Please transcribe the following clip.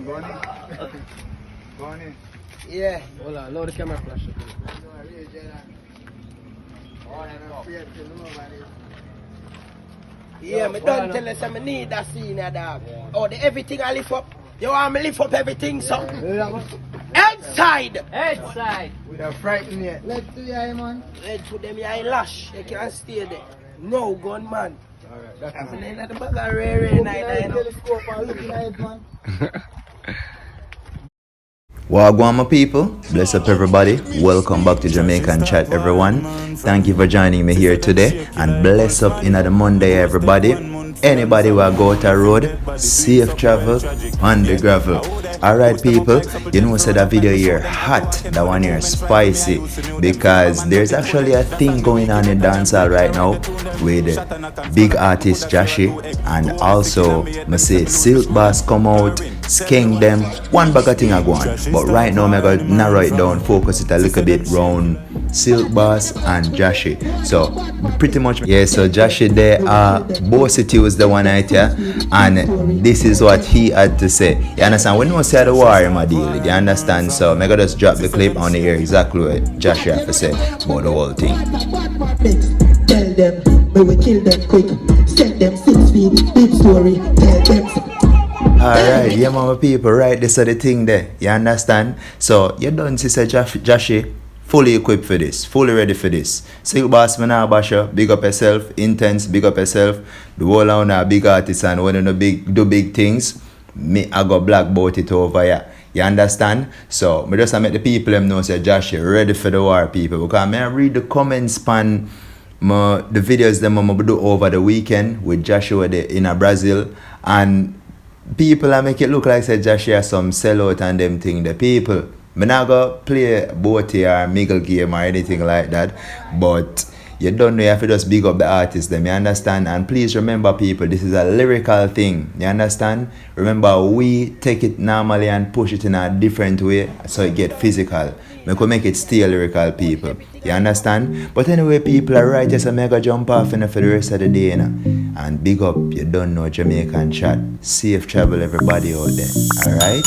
Go on in. Go on in. Yeah. Hold on, load the camera flash. Yeah, me don't tell us I need that scene, dog. Oh, everything I lift up. You want me lift up everything, so. Outside! Headside. We don't frighten yet. Let's do ya, man. Let's put them here in lash. They can't stay there. No gun, man. Alright, that's I'm it. in the bag of rare night. Telescope and looking at it, man. Wagwan my people, bless up everybody, welcome back to Jamaican Chat everyone. Thank you for joining me here today and bless up in the Monday everybody. Anybody who go out the road, safe travel on the gravel. Alright people, you know say that video here hot, that one here spicy, because there's actually a thing going on in dancehall right now with big artist Jahshii, and also I say Silk Bass come out, skeng them, one bag of thing I go on. But right now I'm going to narrow it down, focus it a little bit round Silk Bass and Jahshii. So pretty much, yeah, so Jahshii there, Bossy Tuesday one night here, and this is what he had to say. You understand? When you say the war in my deal, you understand? So I'm going to just drop the clip on the air exactly what Jahshii have to say about the whole thing. Tell them, we will kill them quick. Send them 6 feet, big story. Tell them. Alright, yeah mama people, right, this is the thing there, you understand? So, you done sister Jahshii, fully equipped for this, fully ready for this. Silk Bass, man, basha, big up yourself, intense, big up yourself. The whole of a big artist and when you do big things, me, I got black about it over here. You understand? So, me just make the people them know say Jahshii ready for the war, people. Because I read the comments span the videos them I do over the weekend with Jahshii in Brazil, and people I make it look like say Jahshii has some sellout and them thing. The people, me not go play boaty or miggle game or anything like that, but you don't know, you have to just big up the artists them, you understand? And please remember people, this is a lyrical thing, you understand? Remember, we take it normally and push it in a different way so it get physical. We could make it still lyrical, people, you understand? But anyway, people are right, just make a jump off for the rest of the day, you know? And big up, you don't know, Jamaican Chat. Safe travel everybody out there, alright?